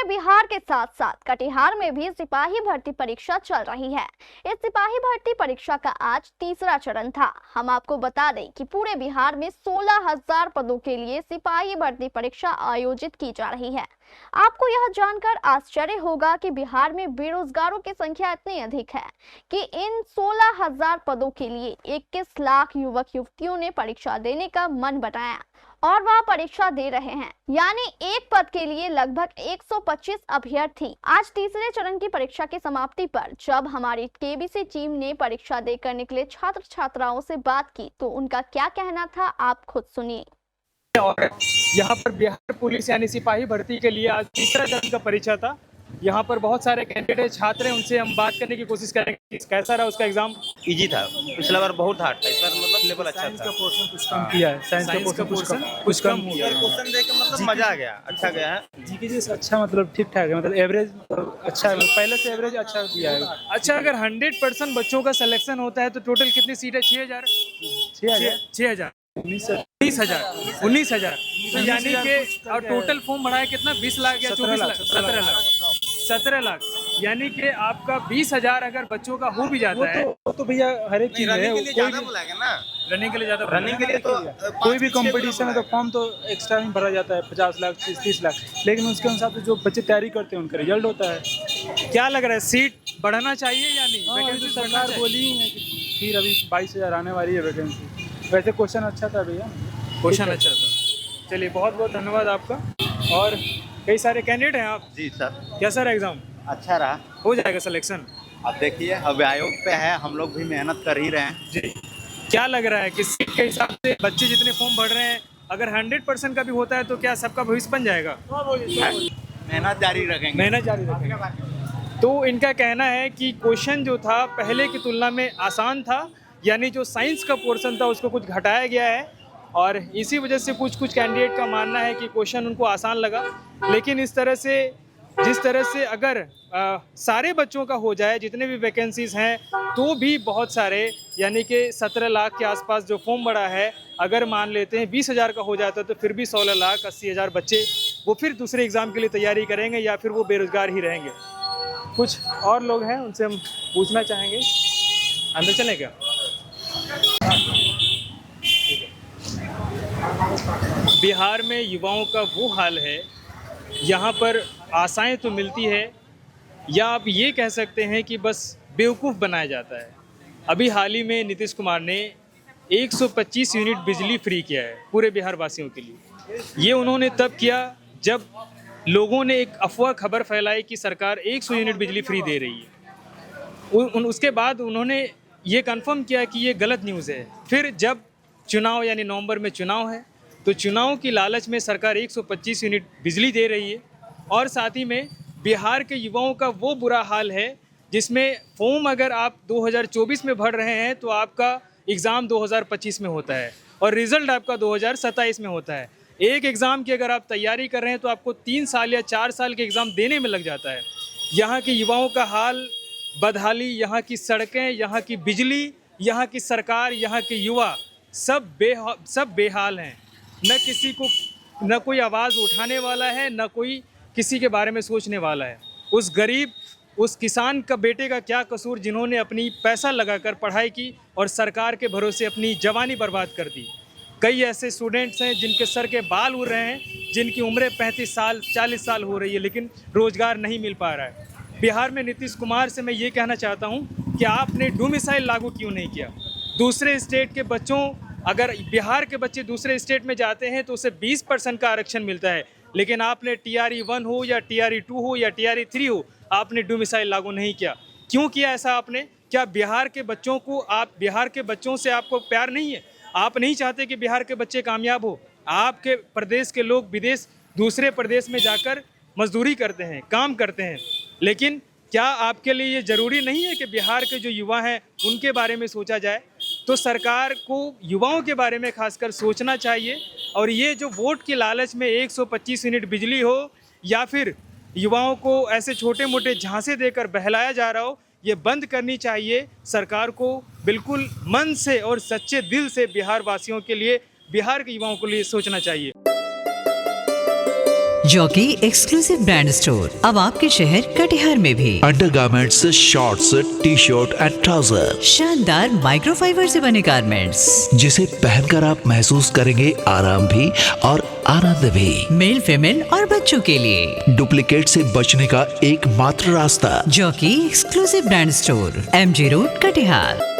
पूरे बिहार के साथ साथ कटिहार में भी सिपाही भर्ती परीक्षा चल रही है। इस सिपाही भर्ती परीक्षा का आज तीसरा चरण था। हम आपको बता दें कि पूरे बिहार में 16,000 पदों के लिए सिपाही भर्ती परीक्षा आयोजित की जा रही है। आपको यह जानकर आश्चर्य होगा कि बिहार में बेरोजगारों की संख्या इतनी अधिक है कि इन 16,000 पदों के लिए 21 लाख युवक युवतियों ने परीक्षा देने का मन बनाया और वह परीक्षा दे रहे हैं। यानी एक पद के लिए लगभग 125 अभ्यर्थी। आज तीसरे चरण की परीक्षा की समाप्ति पर जब हमारी केबीसी टीम ने परीक्षा देकर निकले छात्र छात्राओं से बात की तो उनका क्या कहना था, आप खुद सुनिए। और यहाँ पर बिहार पुलिस यानी सिपाही भर्ती के लिए आज तीसरा चरण का परीक्षा था। यहाँ पर बहुत सारे कैंडिडेट छात्र हैं, उनसे हम बात करने की कोशिश करेंगे। कैसा रहा उसका एग्जाम? इजी था, पिछला बार बहुत हार्ड था, इस बार मतलब लेवल अच्छा साइंस था। का पोर्शन कुछ कम किया है, साइंस का पोर्शन कुछ कम किया है। क्वेश्चन देख के मतलब मजा आ गया, अच्छा गया है। जीके जी अच्छा, मतलब ठीक ठाक है, मतलब एवरेज अच्छा है, पहले से एवरेज अच्छा दिया है। अच्छा, अगर 100% बच्चों का सिलेक्शन होता है तो टोटल कितनी सीट है? 6,000 19,000 यानी कि और टोटल फॉर्म भरा है कितना? 20 लाख या 24 लाख? 17 लाख यानी कि आपका 20,000 अगर बच्चों का हो भी जाता है तो भैया हर एक चीज है। रनिंग के लिए ज्यादा बुलाएगा ना, रनिंग के लिए ज्यादा, रनिंग के लिए तो कोई भी कंपटीशन है तो फॉर्म तो एक्स्ट्रा में भरा जाता है, 50 लाख 30 लाख, लेकिन उसके अनुसार जो बच्चे तैयारी करते हैं उनका रिजल्ट होता है। क्या लग रहा है, सीट बढ़ाना चाहिए या नहीं? वैकेंसी सरकार बोली है कि फिर अभी 22,000 आने वाली है वैकेंसी। वैसे क्वेश्चन अच्छा था भैया, क्वेश्चन अच्छा था। चलिए, बहुत बहुत धन्यवाद आपका। और कई सारे कैंडिडेट हैं आप? जी सर। कैसा रहा एग्जाम? अच्छा रहा, हो जाएगा सिलेक्शन? अब देखिए, अब आयोग पे है, हम लोग भी मेहनत कर ही रहे हैं। जी, क्या लग रहा है कि सीट के हिसाब से बच्चे जितने फॉर्म भर रहे हैं, अगर 100% का भी होता है तो क्या सबका भविष्य बन जाएगा? मेहनत जारी रखेंगे, मेहनत जारी रखेंगे। तो इनका कहना है कि क्वेश्चन जो था पहले की तुलना में आसान था, यानी जो साइंस का पोर्शन था उसको कुछ घटाया गया है, और इसी वजह से कुछ कैंडिडेट का मानना है कि क्वेश्चन उनको आसान लगा। लेकिन जिस तरह से अगर सारे बच्चों का हो जाए, जितने भी वैकेंसीज हैं, तो भी बहुत सारे, यानी कि 17 लाख के आसपास जो फॉर्म भरा है, अगर मान लेते हैं 20,000 का हो जाता है तो फिर भी 16,80,000 बच्चे वो फिर दूसरे एग्ज़ाम के लिए तैयारी करेंगे या फिर वो बेरोजगार ही रहेंगे। कुछ और लोग हैं, उनसे हम पूछना चाहेंगे। अंदर चलें क्या? बिहार में युवाओं का वो हाल है, यहाँ पर आशाएं तो मिलती है, या आप ये कह सकते हैं कि बस बेवकूफ़ बनाया जाता है। अभी हाल ही में नीतीश कुमार ने 125 यूनिट बिजली फ्री किया है पूरे बिहार वासियों के लिए। ये उन्होंने तब किया जब लोगों ने एक अफवाह खबर फैलाई कि सरकार 100 यूनिट बिजली फ्री दे रही है। उसके बाद उन्होंने ये कंफर्म किया कि ये गलत न्यूज़ है। फिर जब चुनाव, यानी नवंबर में चुनाव है, तो चुनाव की लालच में सरकार 125 यूनिट बिजली दे रही है, और साथ ही में बिहार के युवाओं का वो बुरा हाल है जिसमें फॉर्म अगर आप 2024 में भर रहे हैं तो आपका एग्ज़ाम 2025 में होता है और रिज़ल्ट आपका 2027 में होता है। एक एग्ज़ाम की अगर आप तैयारी कर रहे हैं तो आपको 3 साल या 4 साल के एग्ज़ाम देने में लग जाता है। यहाँ के युवाओं का हाल बदहाली, यहाँ की सड़कें, यहाँ की बिजली, यहाँ की सरकार, यहाँ के युवा सब बेहाल हैं। न कोई आवाज़ उठाने वाला है, न कोई किसी के बारे में सोचने वाला है। उस गरीब, उस किसान का बेटे का क्या कसूर जिन्होंने अपनी पैसा लगाकर पढ़ाई की और सरकार के भरोसे अपनी जवानी बर्बाद कर दी। कई ऐसे स्टूडेंट्स हैं जिनके सर के बाल उड़ रहे हैं, जिनकी उम्रें 35 साल 40 साल हो रही है, लेकिन रोज़गार नहीं मिल पा रहा है। बिहार में नीतीश कुमार से मैं ये कहना चाहता हूँ कि आपने डोमिसाइल लागू क्यों नहीं किया? दूसरे स्टेट के बच्चों, अगर बिहार के बच्चे दूसरे स्टेट में जाते हैं तो उसे 20% का आरक्षण मिलता है, लेकिन आपने TRE 1 हो या TRE 2 हो या TRE 3 हो, आपने डोमिसाइल लागू नहीं किया। क्यों किया ऐसा आपने? क्या बिहार के बच्चों से आपको प्यार नहीं है? आप नहीं चाहते कि बिहार के बच्चे कामयाब हो? आपके प्रदेश के लोग दूसरे प्रदेश में जाकर मजदूरी करते हैं, काम करते हैं, लेकिन क्या आपके लिए ये ज़रूरी नहीं है कि बिहार के जो युवा हैं उनके बारे में सोचा जाए? तो सरकार को युवाओं के बारे में खासकर सोचना चाहिए, और ये जो वोट की लालच में 125 यूनिट बिजली हो या फिर युवाओं को ऐसे छोटे मोटे झांसे देकर बहलाया जा रहा हो, ये बंद करनी चाहिए। सरकार को बिल्कुल मन से और सच्चे दिल से बिहार वासियों के लिए, बिहार के युवाओं के लिए सोचना चाहिए। जॉकी एक्सक्लूसिव ब्रांड स्टोर अब आपके शहर कटिहार में भी। Undergarments, shorts, T shirt and trouser, शानदार माइक्रोफाइबर से बने गारमेंट्स जिसे पहनकर आप महसूस करेंगे आराम भी और आनंद भी। मेल, फीमेल और बच्चों के लिए डुप्लीकेट से बचने का एकमात्र रास्ता jockey exclusive brand store, MG road, Katihar.